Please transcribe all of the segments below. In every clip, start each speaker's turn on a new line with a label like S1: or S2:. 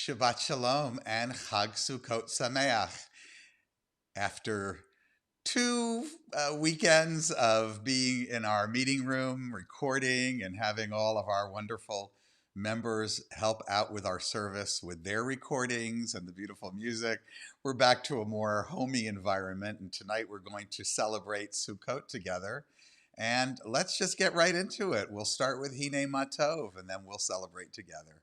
S1: Shabbat Shalom and Chag Sukkot Sameach. After two weekends of being in our meeting room, recording, and having all of our wonderful members help out with our service with their recordings and the beautiful music, we're back to a more homey environment. And tonight we're going to celebrate Sukkot together. And let's just get right into it. We'll start with Hine Matov, and then we'll celebrate together.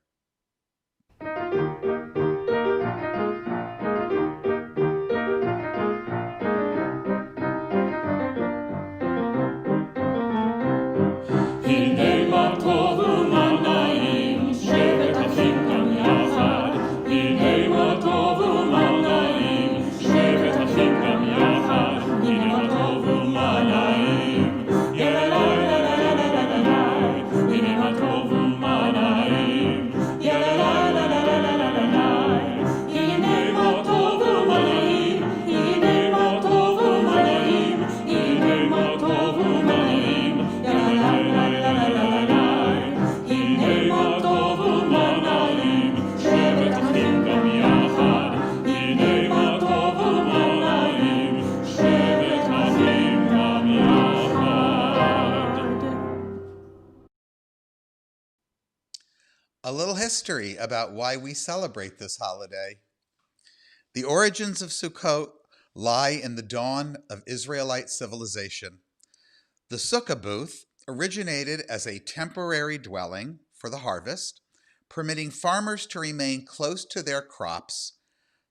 S1: A little history about why we celebrate this holiday. The origins of Sukkot lie in the dawn of Israelite civilization. The sukkah booth originated as a temporary dwelling for the harvest, permitting farmers to remain close to their crops.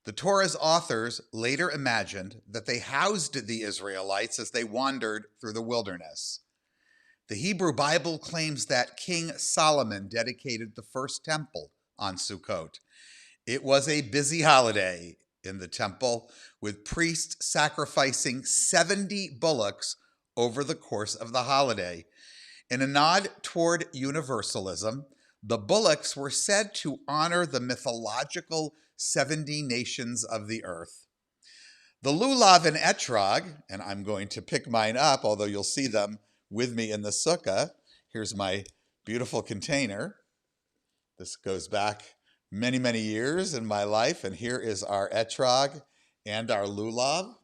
S1: The Torah's authors later imagined that they housed the Israelites as they wandered through the wilderness. The Hebrew Bible claims that King Solomon dedicated the first temple on Sukkot. It was a busy holiday in the temple, with priests sacrificing 70 bullocks over the course of the holiday. In a nod toward universalism, the bullocks were said to honor the mythological 70 nations of the earth. The lulav and etrog, and I'm going to pick mine up, although you'll see them with me in the sukkah. Here's my beautiful container. This goes back many, many years in my life, and here is our etrog and our lulav.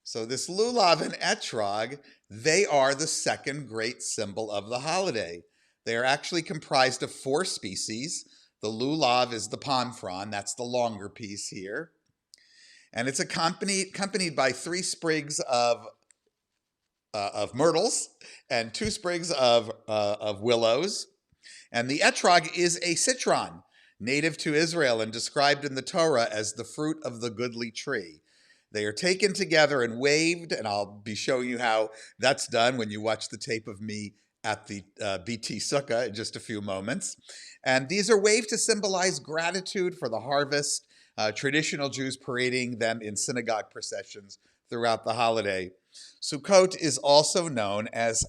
S1: So this lulav and etrog, they are the second great symbol of the holiday. They are actually comprised of 4 species. The lulav is the palm frond, that's the longer piece here. And it's accompanied by 3 sprigs of myrtles and 2 sprigs of willows. And the etrog is a citron, native to Israel and described in the Torah as the fruit of the goodly tree. They are taken together and waved, and I'll be showing you how that's done when you watch the tape of me at the BT Sukkah in just a few moments. And these are waved to symbolize gratitude for the harvest, traditional Jews parading them in synagogue processions throughout the holiday. Sukkot is also known as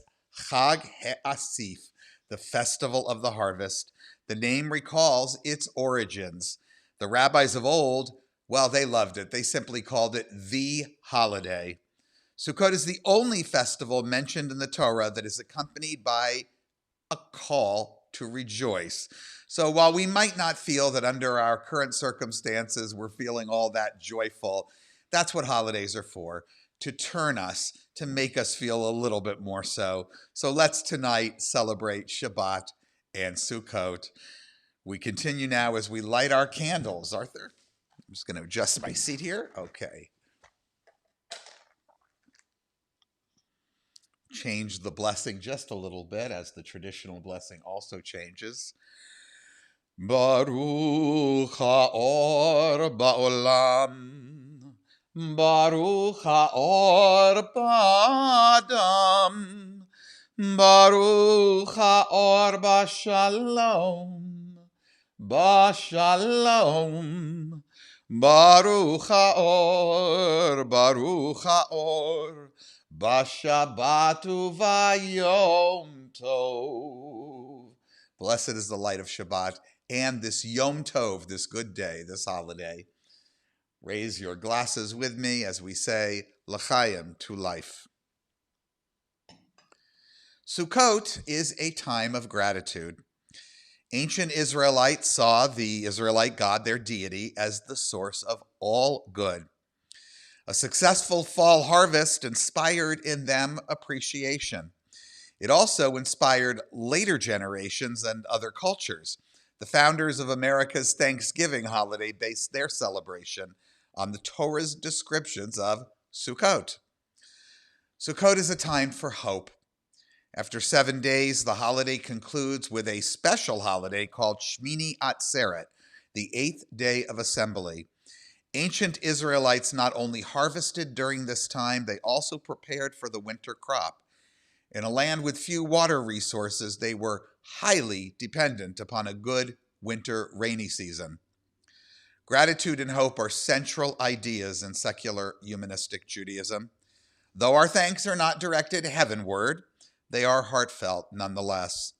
S1: Chag HaAsif, the festival of the harvest. The name recalls its origins. The rabbis of old, well, they loved it. They simply called it the holiday. Sukkot is the only festival mentioned in the Torah that is accompanied by a call to rejoice. So while we might not feel that under our current circumstances we're feeling all that joyful, that's what holidays are for, to turn us, to make us feel a little bit more so. So let's tonight celebrate Shabbat and Sukkot. We continue now as we light our candles. Arthur, I'm just going to adjust my seat here. Okay. Change the blessing just a little bit as the traditional blessing also changes. Baruch ha'or ba'olam, Baruch ha'or ba'adam, Baruch ha'or ba'shalom, Ba'shalom, Baruch ha'or, Baruch ha'or, B'Shabbat u'vayom tov. Blessed is the light of Shabbat and this Yom Tov, this good day, this holiday. Raise your glasses with me as we say L'chaim, to life. Sukkot is a time of gratitude. Ancient Israelites saw the Israelite God, their deity, as the source of all good. A successful fall harvest inspired in them appreciation. It also inspired later generations and other cultures. The founders of America's Thanksgiving holiday based their celebration on the Torah's descriptions of Sukkot. Sukkot is a time for hope. After 7 days, the holiday concludes with a special holiday called Shmini Atzeret, the 8th day of assembly. Ancient Israelites not only harvested during this time, they also prepared for the winter crop. In a land with few water resources, they were highly dependent upon a good winter rainy season. Gratitude and hope are central ideas in secular humanistic Judaism. Though our thanks are not directed heavenward, they are heartfelt nonetheless.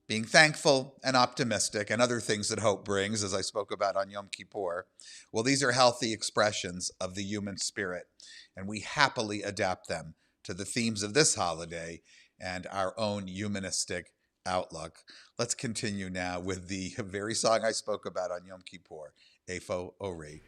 S1: Being thankful and optimistic and other things that hope brings, as I spoke about on Yom Kippur, well, these are healthy expressions of the human spirit, and we happily adapt them to the themes of this holiday and our own humanistic outlook. Let's continue now with the very song I spoke about on Yom Kippur, Efo Ori.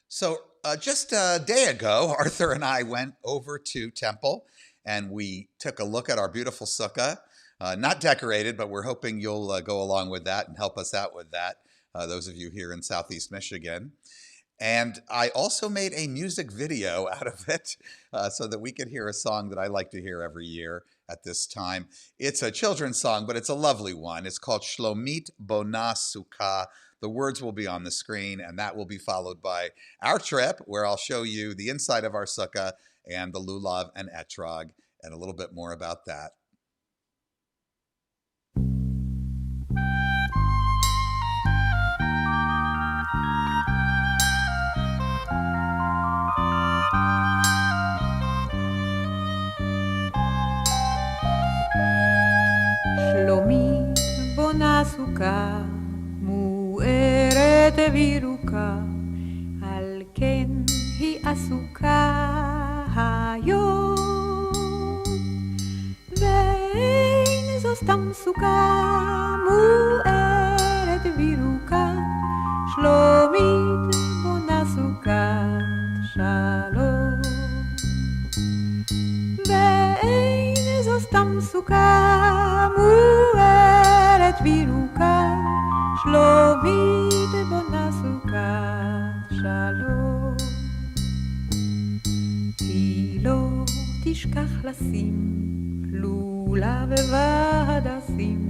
S1: So just a day ago, Arthur and I went over to Temple and we took a look at our beautiful sukkah. Not decorated, but we're hoping you'll go along with that and help us out with that, those of you here in Southeast Michigan. And I also made a music video out of it so that we could hear a song that I like to hear every year at this time. It's a children's song, but it's a lovely one. It's called Shlomit Bona Sukkah. The words will be on the screen, and that will be followed by our trip, where I'll show you the inside of our sukkah and the lulav and etrog, and a little bit more about that.
S2: שלומית בונה סוכה מוארת וירוקה, על כן היא עסוקה היום. ואין זו סתם סוכה מוארת וירוקה, שלומית בונה סוכת שלום. ואין זו סתם סוכה מוארת וירוקה, שלומית בונה סוכת שלום. היא לא תשכח לשים לולב והדסים,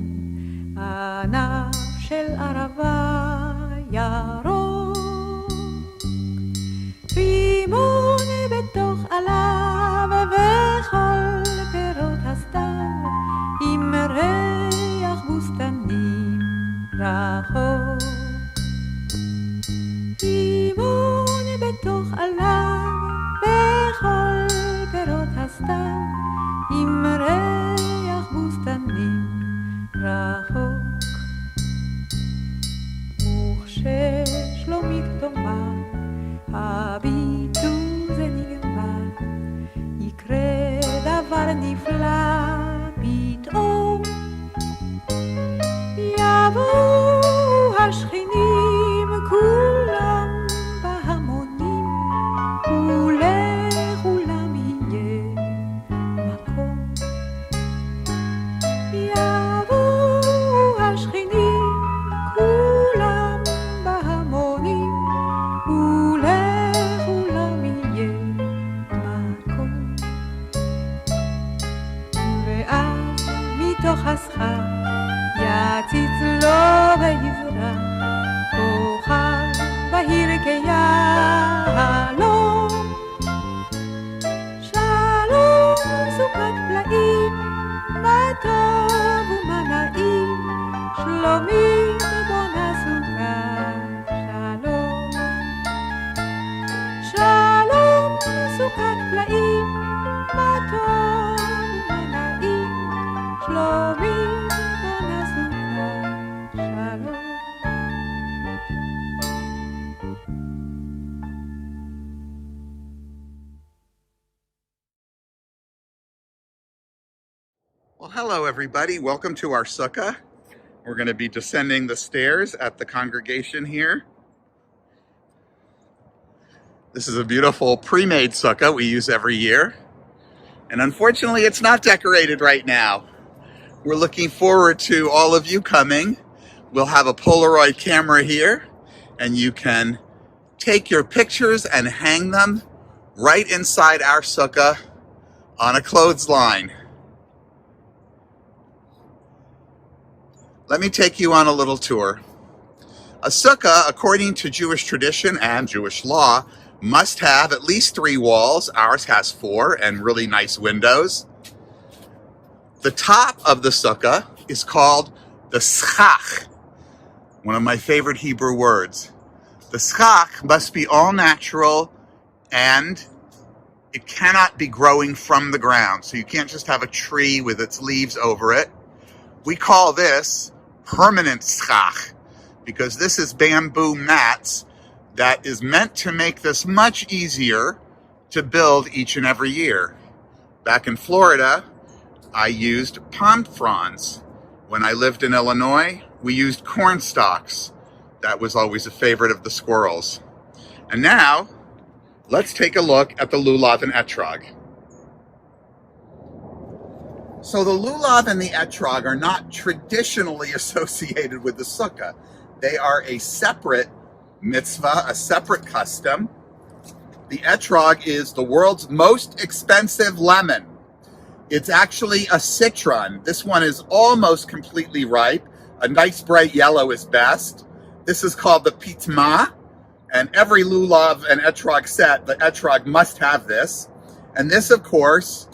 S2: ענף של ערבה ירוק, רימון בתוך עליו וכל פירות הסתיו, עם ריח בוסתנים רחוק. רימון בתוך עליו וכל פירות הסתיו, עם ריח בוסתנים רחוק. וכששלומית תאמר הביטו זה נגמר, יקרה דבר נפלא פתאום, יבואו מציץ לו ויזרח כוכב בהיר כיהלום. שלום סוכת פלאים, מה טוב ומה נעים, שלומית בונה סוכה. שלום, שלום סוכת פלאים, מה טוב ומה נעים, שלומית בונה סוכה. שלום.
S1: Well, hello, everybody. Welcome to our sukkah. We're going to be descending the stairs at the congregation here. This is a beautiful pre-made sukkah we use every year. And unfortunately, it's not decorated right now. We're looking forward to all of you coming. We'll have a Polaroid camera here, and you can take your pictures and hang them right inside our sukkah on a clothesline. Let me take you on a little tour. A sukkah, according to Jewish tradition and Jewish law, must have at least 3 walls. Ours has 4 and really nice windows. The top of the sukkah is called the schach, one of my favorite Hebrew words. The schach must be all natural and it cannot be growing from the ground. So you can't just have a tree with its leaves over it. We call this permanent schach because this is bamboo mats that is meant to make this much easier to build each and every year. Back in Florida, I used palm fronds. When I lived in Illinois, we used corn stalks. That was always a favorite of the squirrels. And now, let's take a look at the lulav and etrog. So the lulav and the etrog are not traditionally associated with the sukkah. They are a separate mitzvah, a separate custom. The etrog is the world's most expensive lemon. It's actually a citron. This one is almost completely ripe. A nice bright yellow is best. This is called the pitma, and every lulav and etrog set, the etrog must have this. And this, of course,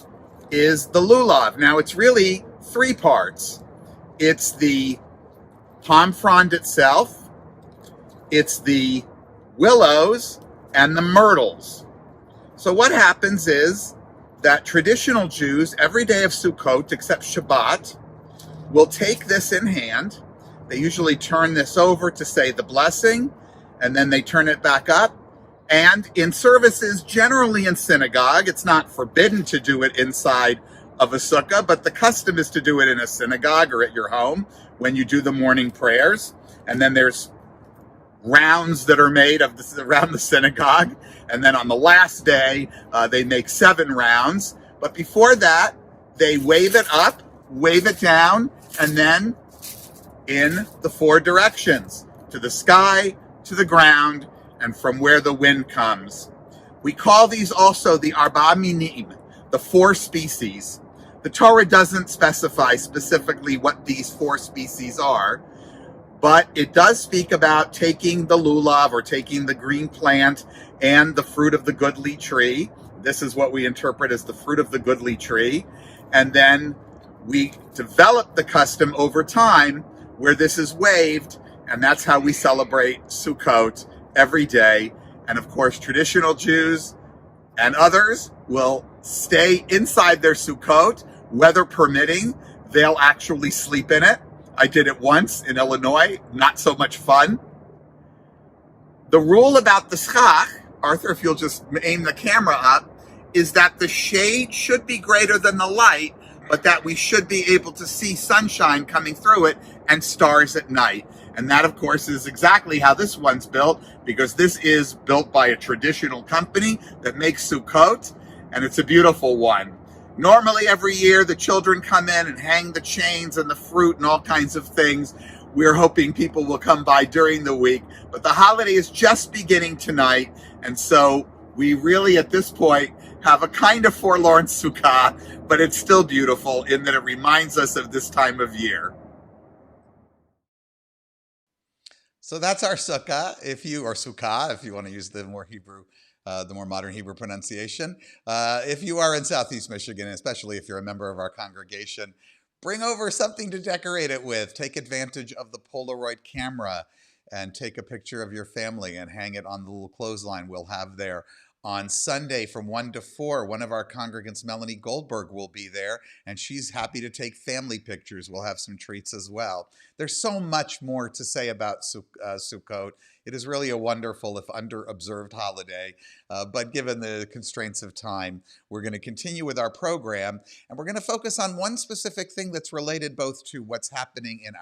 S1: is the lulav. Now, it's really 3 parts. It's the palm frond itself, it's the willows, and the myrtles. So what happens is that traditional Jews, every day of Sukkot except Shabbat, will take this in hand. They usually turn this over to say the blessing, and then they turn it back up. And in services, generally in synagogue, it's not forbidden to do it inside of a sukkah, but the custom is to do it in a synagogue or at your home when you do the morning prayers. And then there's rounds that are made of this around the synagogue. And then on the last day, they make 7 rounds. But before that, they wave it up, wave it down, and then in the 4 directions, to the sky, to the ground, and from where the wind comes. We call these also the arba minim, the 4 species. The Torah doesn't specify specifically what these 4 species are, but it does speak about taking the lulav or taking the green plant and the fruit of the goodly tree. This is what we interpret as the fruit of the goodly tree. And then we develop the custom over time where this is waved, and that's how we celebrate Sukkot every day. And of course, traditional Jews and others will stay inside their Sukkot, weather permitting. They'll actually sleep in it. I did it once in Illinois, not so much fun. The rule about the schach, Arthur, if you'll just aim the camera up, is that the shade should be greater than the light, but that we should be able to see sunshine coming through it and stars at night. And that, of course, is exactly how this one's built, because this is built by a traditional company that makes Sukkot, and it's a beautiful one. Normally, every year, the children come in and hang the chains and the fruit and all kinds of things. We're hoping people will come by during the week, but the holiday is just beginning tonight, and so we really, at this point, have a kind of forlorn sukkah, but it's still beautiful in that it reminds us of this time of year. So that's our sukkah, or sukkah, if you want to use the more the more modern Hebrew pronunciation. If you are in Southeast Michigan, especially if you're a member of our congregation, bring over something to decorate it with. Take advantage of the Polaroid camera and take a picture of your family and hang it on the little clothesline we'll have there. On Sunday from 1 to 4, one of our congregants, Melanie Goldberg, will be there, and she's happy to take family pictures. We'll have some treats as well. There's so much more to say about Sukkot. It is really a wonderful, if under-observed holiday, but given the constraints of time, we're going to continue with our program, and we're going to focus on one specific thing that's related both to what's happening in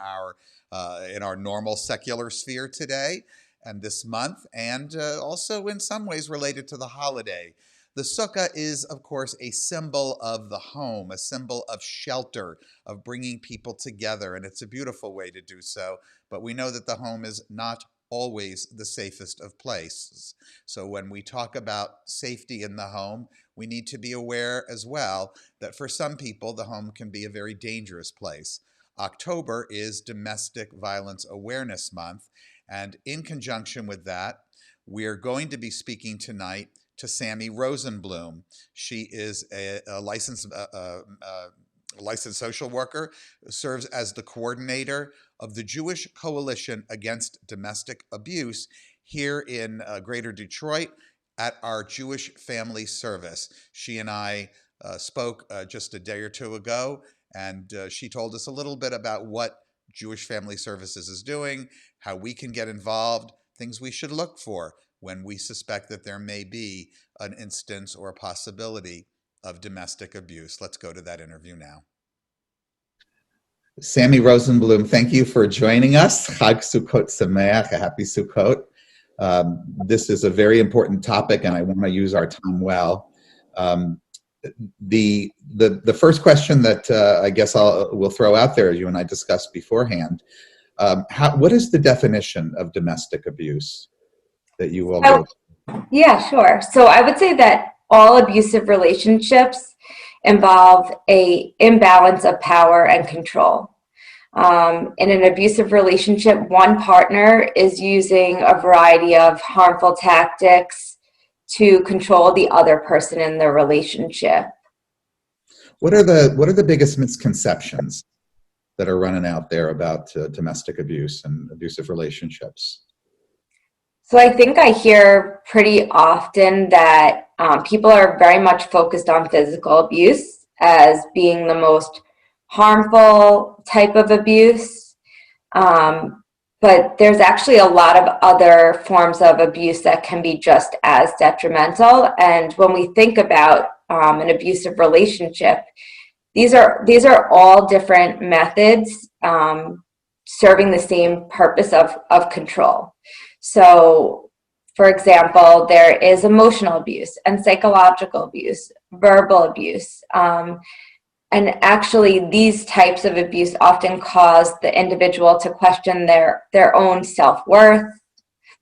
S1: our normal secular sphere today, and this month, and also in some ways related to the holiday. The sukkah is, of course, a symbol of the home, a symbol of shelter, of bringing people together, and it's a beautiful way to do so. But we know that the home is not always the safest of places. So when we talk about safety in the home, we need to be aware as well that for some people, the home can be a very dangerous place. October is Domestic Violence Awareness Month, and in conjunction with that, we are going to be speaking tonight to Sammy Rosenblum. She is a licensed social worker, serves as the coordinator of the Jewish Coalition Against Domestic Abuse here in Greater Detroit at our Jewish Family Service. She and I spoke just a day or two ago, and she told us a little bit about what Jewish Family Services is doing, how we can get involved, things we should look for when we suspect that there may be an instance or a possibility of domestic abuse. Let's go to that interview now. Sammy Rosenblum, thank you for joining us. Chag Sukkot Sameach, a happy Sukkot. This is a very important topic, and I want to use our time well. The first question that I guess we'll throw out there, as you and I discussed beforehand, what is the definition of domestic abuse that you all go?
S3: Yeah, sure. So I would say that all abusive relationships involve an imbalance of power and control. In an abusive relationship, one partner is using a variety of harmful tactics to control the other person in the relationship.
S1: What are the biggest misconceptions that are running out there about domestic abuse and abusive relationships?
S3: So I think I hear pretty often that people are very much focused on physical abuse as being the most harmful type of abuse. But there's actually a lot of other forms of abuse that can be just as detrimental. And when we think about an abusive relationship, these are all different methods serving the same purpose of control. So, for example, there is emotional abuse and psychological abuse, verbal abuse. And actually, these types of abuse often cause the individual to question their own self-worth,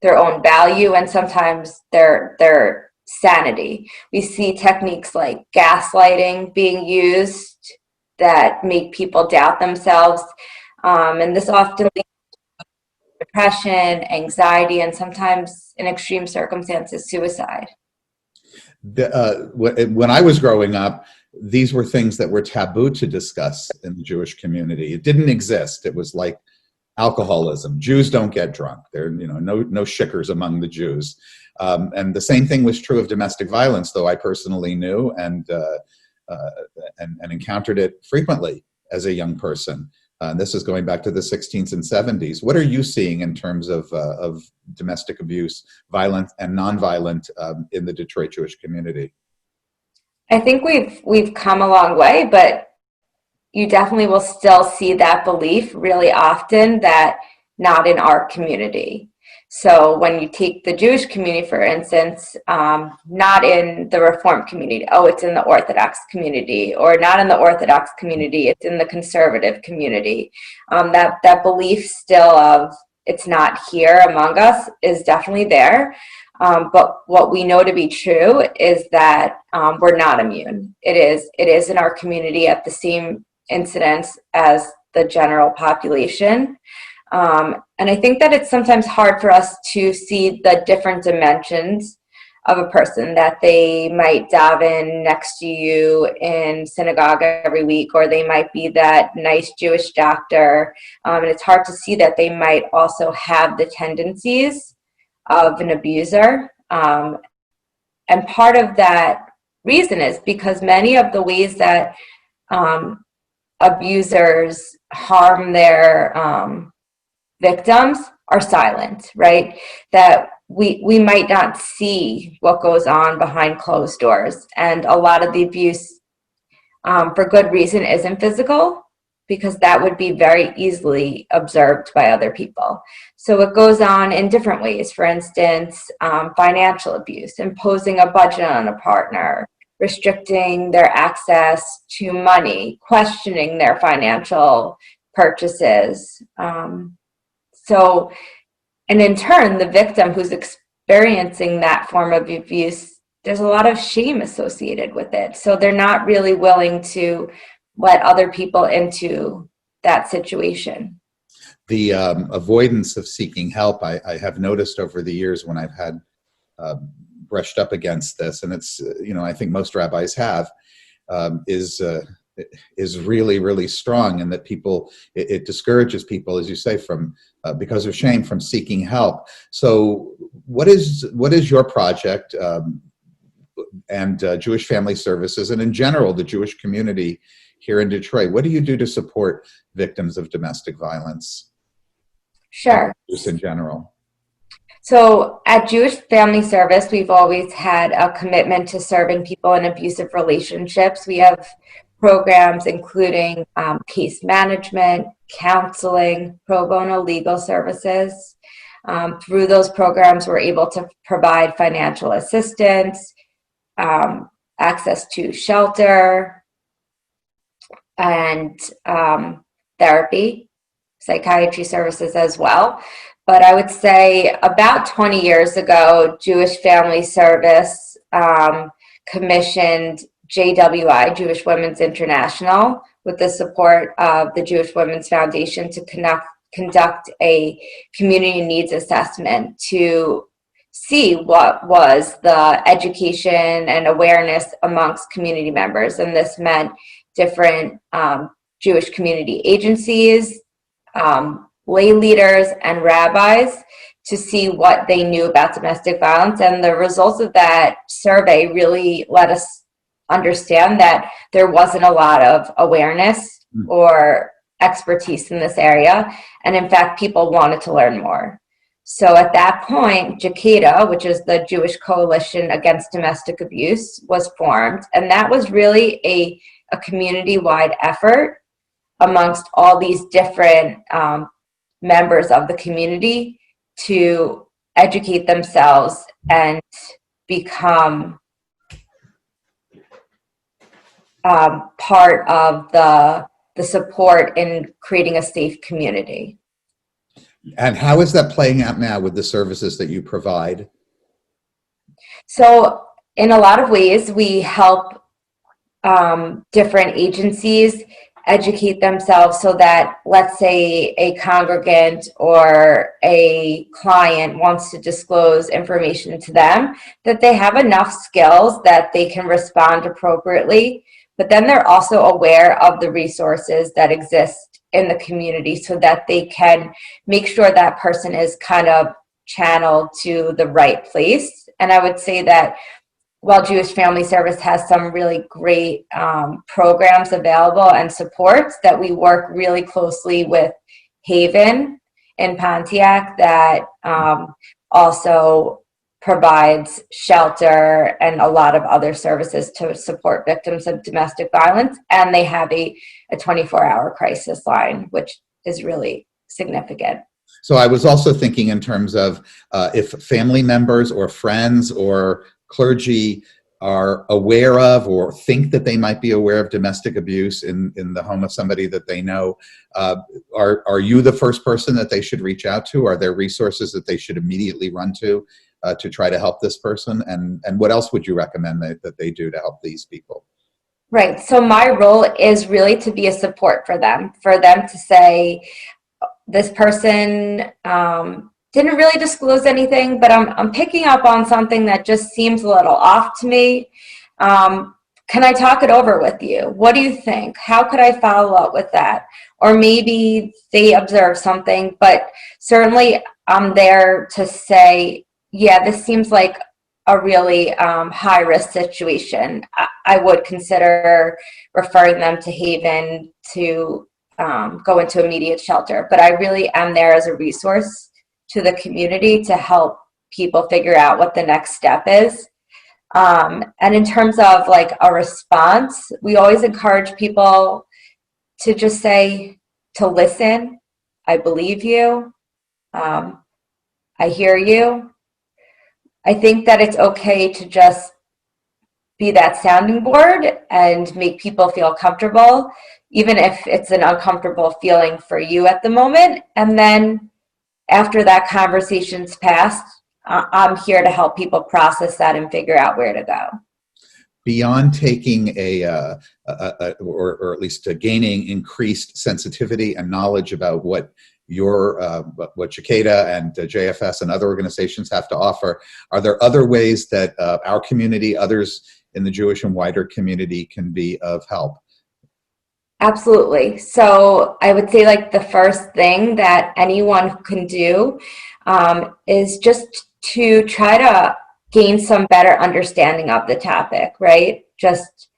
S3: their own value, and sometimes their sanity. We see techniques like gaslighting being used that make people doubt themselves. And this often leads to depression, anxiety, and sometimes, in extreme circumstances, suicide.
S1: When I was growing up, these were things that were taboo to discuss in the Jewish community. It didn't exist. It was like alcoholism. Jews don't get drunk. There are no shickers among the Jews. And the same thing was true of domestic violence, though I personally knew and encountered it frequently as a young person. This is going back to the 60s and 70s. What are you seeing in terms of domestic abuse, violent and nonviolent, in the Detroit Jewish community?
S3: I think we've come a long way, but you definitely will still see that belief really often that not in our community. So when you take the Jewish community, for instance, not in the Reform community, it's in the Orthodox community, or not in the Orthodox community, it's in the conservative community. That belief still of it's not here among us is definitely there. But what we know to be true is that we're not immune. It is in our community at the same incidence as the general population. And I think that it's sometimes hard for us to see the different dimensions of a person, that they might daven next to you in synagogue every week, or they might be that nice Jewish doctor. And it's hard to see that they might also have the tendencies of an abuser. And part of that reason is because many of the ways that abusers harm their victims are silent, right? That we might not see what goes on behind closed doors. And a lot of the abuse, for good reason, isn't physical, because that would be very easily observed by other people. So it goes on in different ways. For instance, financial abuse, imposing a budget on a partner, restricting their access to money, questioning their financial purchases. And in turn, the victim who's experiencing that form of abuse, there's a lot of shame associated with it. So they're not really willing to let other people into that situation.
S1: The avoidance of seeking help, I have noticed over the years when I've had brushed up against this, and it's, I think most rabbis have, is really, really strong, and that people, it discourages people, as you say, from because of shame, from seeking help. So what is your project and Jewish Family Services, and in general the Jewish community here in Detroit? What do you do to support victims of domestic violence?
S3: Sure.
S1: Just in general.
S3: So at Jewish Family Service, we've always had a commitment to serving people in abusive relationships. We have programs including case management, counseling, pro bono legal services. Through those programs, we're able to provide financial assistance, access to shelter, and therapy, psychiatry services as well. But I would say about 20 years ago, Jewish Family Service commissioned JWI, Jewish Women's International, with the support of the Jewish Women's Foundation, to conduct a community needs assessment to see what was the education and awareness amongst community members. And this meant different Jewish community agencies, lay leaders, and rabbis, to see what they knew about domestic violence. And the results of that survey really let us understand that there wasn't a lot of awareness or expertise in this area. And in fact, people wanted to learn more. So at that point, JCADA, which is the Jewish Coalition Against Domestic Abuse, was formed. And that was really a community-wide effort amongst all these different members of the community to educate themselves and become part of the support in creating a safe community.
S1: And how is that playing out now with the services that you provide?
S3: So in a lot of ways, we help different agencies educate themselves so that, let's say, a congregant or a client wants to disclose information to them, that they have enough skills that they can respond appropriately. But then they're also aware of the resources that exist in the community so that they can make sure that person is kind of channeled to the right place. And I would say that while Jewish Family Service has some really great programs available and supports, that we work really closely with Haven in Pontiac, that also provides shelter and a lot of other services to support victims of domestic violence. And they have a 24-hour crisis line, which is really significant.
S1: So I was also thinking in terms of if family members or friends or clergy are aware of or think that they might be aware of domestic abuse in the home of somebody that they know, are you the first person that they should reach out to? Are there resources that they should immediately run to try to help this person? And what else would you recommend that they do to help these people?
S3: Right. So my role is really to be a support for them to say, this person didn't really disclose anything, but I'm picking up on something that just seems a little off to me. Can I talk it over with you? What do you think? How could I follow up with that? Or maybe they observe something, but certainly I'm there to say, yeah, this seems like a really high risk situation. I would consider referring them to Haven to go into immediate shelter. But I really am there as a resource to the community to help people figure out what the next step is. And in terms of like a response, we always encourage people to just say, to listen. I believe you. I hear you. I think that it's okay to just be that sounding board and make people feel comfortable, even if it's an uncomfortable feeling for you at the moment. And then after that conversation's passed, I'm here to help people process that and figure out where to go.
S1: Beyond taking or at least gaining increased sensitivity and knowledge about what what Cicada and JFS and other organizations have to offer, are there other ways that our community, others in the Jewish and wider community, can be of help?
S3: Absolutely. So I would say like the first thing that anyone can do is just to try to gain some better understanding of the topic, right? Just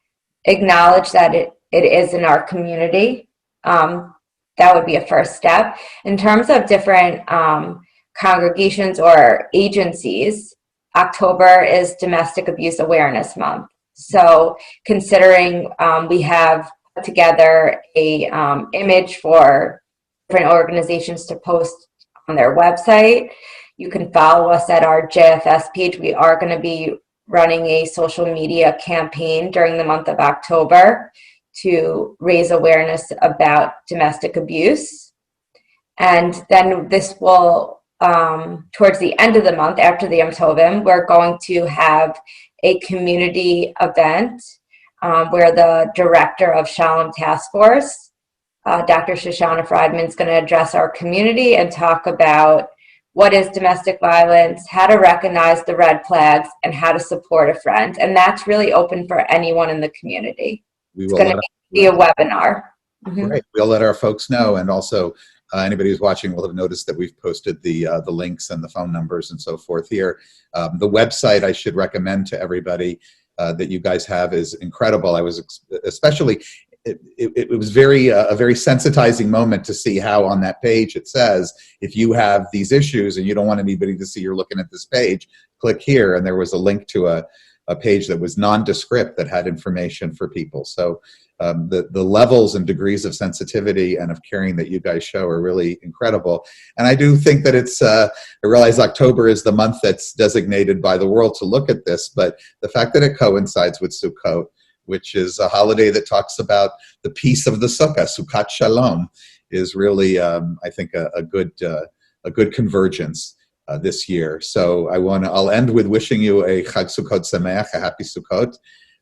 S3: acknowledge that it is in our community. That would be a first step. In terms of different congregations or agencies, October is Domestic Abuse Awareness Month. So considering we have put together a image for different organizations to post on their website, you can follow us at our JFS page. We are going to be running a social media campaign during the month of October to raise awareness about domestic abuse. And then this will, towards the end of the month, after the Yom Tovim, we're going to have a community event where the director of Shalom Task Force, Dr. Shoshana Friedman, is going to address our community and talk about what is domestic violence, how to recognize the red flags, and how to support a friend. And that's really open for anyone in the community. It's going to be a webinar.
S1: Great. We'll let our folks know. And also, anybody who's watching will have noticed that we've posted the links and the phone numbers and so forth here. The website I should recommend to everybody that you guys have is incredible. I was especially, it was a very sensitizing moment to see how on that page it says, if you have these issues and you don't want anybody to see you're looking at this page, click here. And there was a link to a page that was nondescript that had information for people. So the levels and degrees of sensitivity and of caring that you guys show are really incredible. And I do think that it's, I realize October is the month that's designated by the world to look at this, but the fact that it coincides with Sukkot, which is a holiday that talks about the peace of the Sukkah, Sukkot Shalom, is really, I think, a good convergence this year. So I'll end with wishing you a Chag Sukkot Sameach, a happy Sukkot.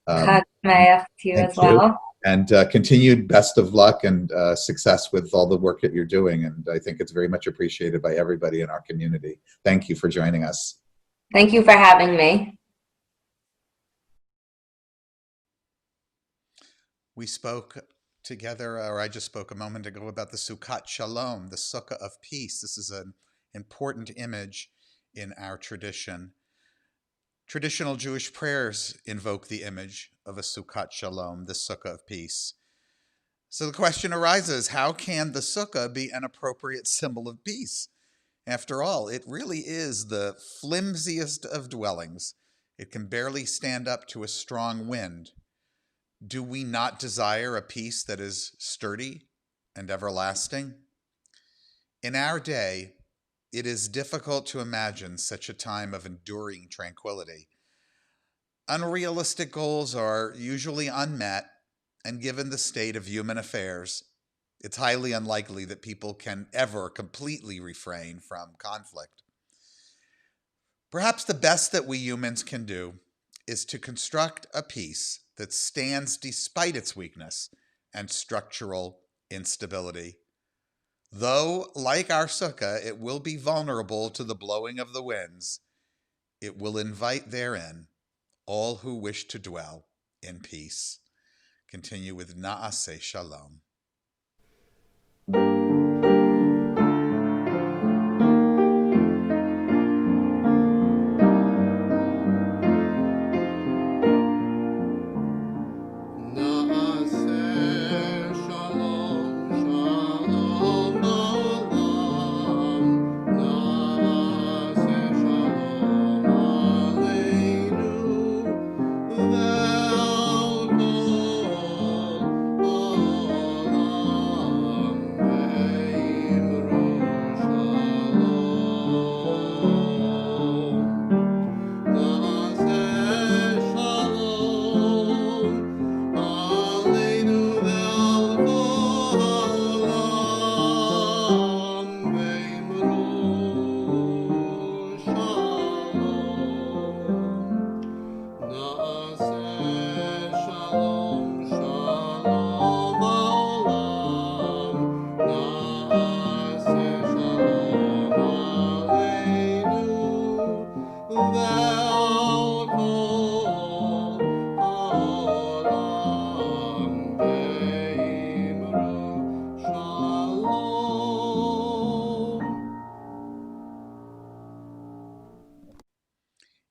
S3: Chag Sameach to you as well.
S1: And continued best of luck and success with all the work that you're doing. And I think it's very much appreciated by everybody in our community. Thank you for joining us.
S3: Thank you for having me.
S1: We spoke together, or I just spoke a moment ago, about the Sukkot Shalom, the Sukkah of peace. This is an important image in our tradition. Traditional Jewish prayers invoke the image of a Sukkot Shalom, the Sukkah of peace. So the question arises, how can the Sukkah be an appropriate symbol of peace? After all, it really is the flimsiest of dwellings. It can barely stand up to a strong wind. Do we not desire a peace that is sturdy and everlasting? In our day, it is difficult to imagine such a time of enduring tranquility. Unrealistic goals are usually unmet, and given the state of human affairs, it's highly unlikely that people can ever completely refrain from conflict. Perhaps the best that we humans can do is to construct a peace that stands despite its weakness and structural instability. Though, like our sukkah, it will be vulnerable to the blowing of the winds, it will invite therein all who wish to dwell in peace. Continue with Na'aseh Shalom.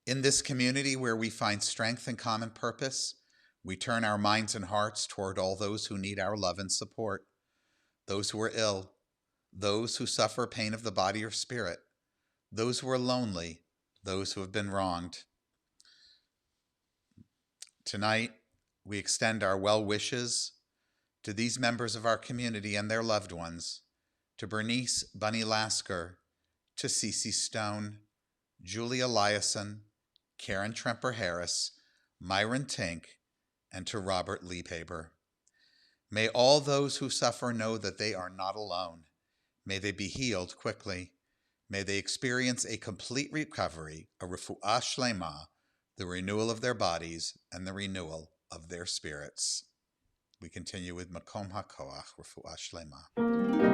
S1: In this community where we find strength and common purpose, we turn our minds and hearts toward all those who need our love and support, those who are ill, those who suffer pain of the body or spirit, those who are lonely, those who have been wronged. Tonight, we extend our well wishes to these members of our community and their loved ones, to Bernice Bunny Lasker, to Cece Stone, Julia Eliason, Karen Tremper Harris, Myron Tink, and to Robert Liebhaber. May all those who suffer know that they are not alone. May they be healed quickly. May they experience a complete recovery, a refuah shlema, the renewal of their bodies and the renewal of their spirits. We continue with Makom HaKoach, refuah shlema.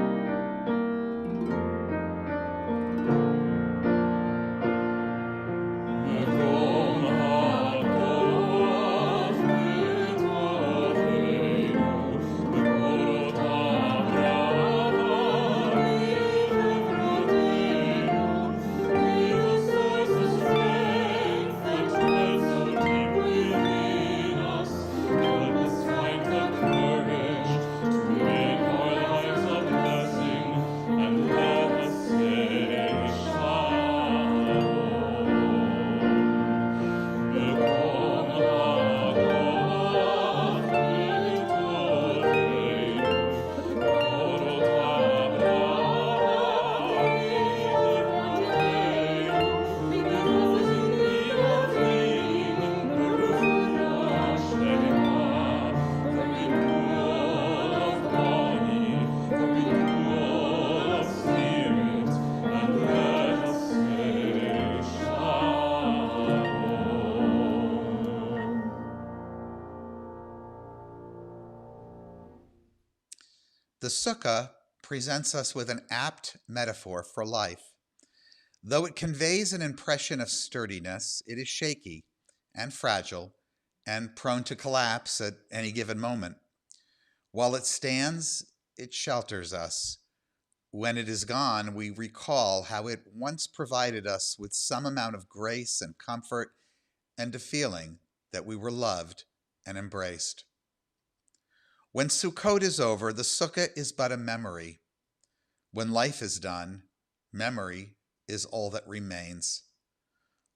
S1: The Sukkah presents us with an apt metaphor for life. Though it conveys an impression of sturdiness, it is shaky and fragile and prone to collapse at any given moment. While it stands, it shelters us. When it is gone, we recall how it once provided us with some amount of grace and comfort and a feeling that we were loved and embraced. When Sukkot is over, the Sukkah is but a memory. When life is done, memory is all that remains.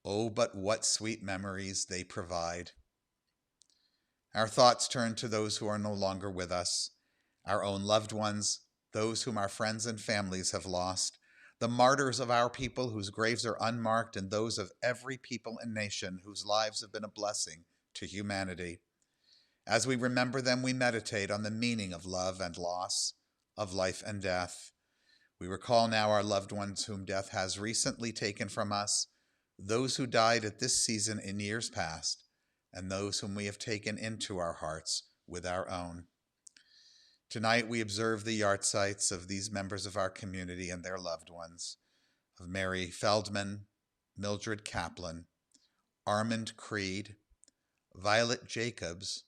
S1: Oh, but what sweet memories they provide. Our thoughts turn to those who are no longer with us, our own loved ones, those whom our friends and families have lost, the martyrs of our people whose graves are unmarked, and those of every people and nation whose lives have been a blessing to humanity. As we remember them, we meditate on the meaning of love and loss, of life and death. We recall now our loved ones whom death has recently taken from us, those who died at this season in years past, and those whom we have taken into our hearts with our own. Tonight we observe the yahrzeits of these members of our community and their loved ones, of Mary Feldman, Mildred Kaplan, Armand Creed, Violet Jacobs,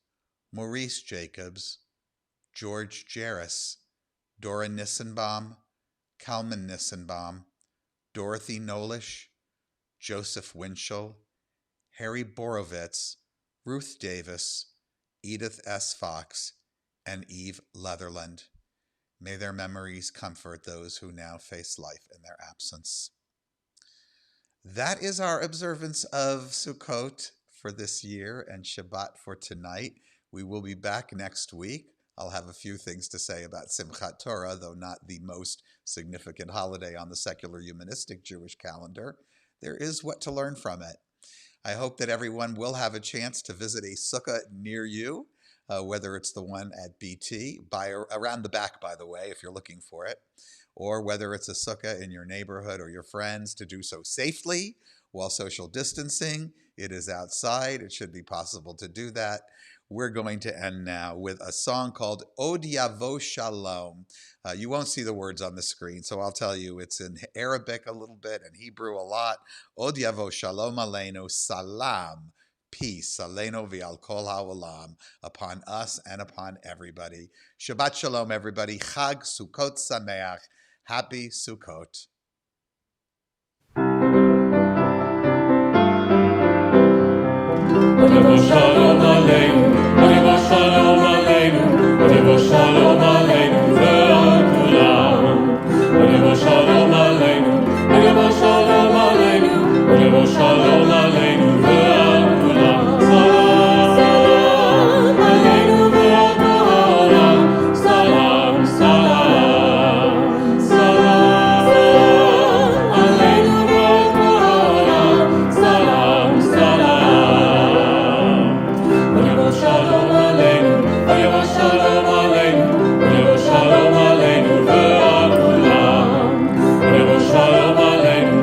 S1: Maurice Jacobs, George Jarris, Dora Nissenbaum, Kalman Nissenbaum, Dorothy Nolish, Joseph Winchell, Harry Borovitz, Ruth Davis, Edith S. Fox, and Eve Leatherland. May their memories comfort those who now face life in their absence. That is our observance of Sukkot for this year and Shabbat for tonight. We will be back next week. I'll have a few things to say about Simchat Torah, though not the most significant holiday on the secular humanistic Jewish calendar. There is what to learn from it. I hope that everyone will have a chance to visit a sukkah near you, whether it's the one at BT, around the back, by the way, if you're looking for it, or whether it's a sukkah in your neighborhood or your friends, to do so safely while social distancing. It is outside. It should be possible to do that. We're going to end now with a song called Od Yavo Shalom. You won't see the words on the screen, so I'll tell you it's in Arabic a little bit and Hebrew a lot. Od Yavo Shalom Aleinu Salam. Peace, Aleinu v'al kol ha'olam, upon us and upon everybody. Shabbat Shalom, everybody. Chag Sukkot Sameach. Happy Sukkot.
S4: Shalom Aleinu, Shalom Aleinu, Shalom Aleinu, ve'al kulam. Shalom Aleinu, Shalom Aleinu, Shalom Aleinu, ve'al kulam. Salam Aleinu ve'al kulam. Salam, salam, salam Aleinu ve'al kulam. Salam, salam. Shalom Aleinu, Shalom Aleinu, Shalom Aleinu, ve'al kulam. Shalom Aleinu,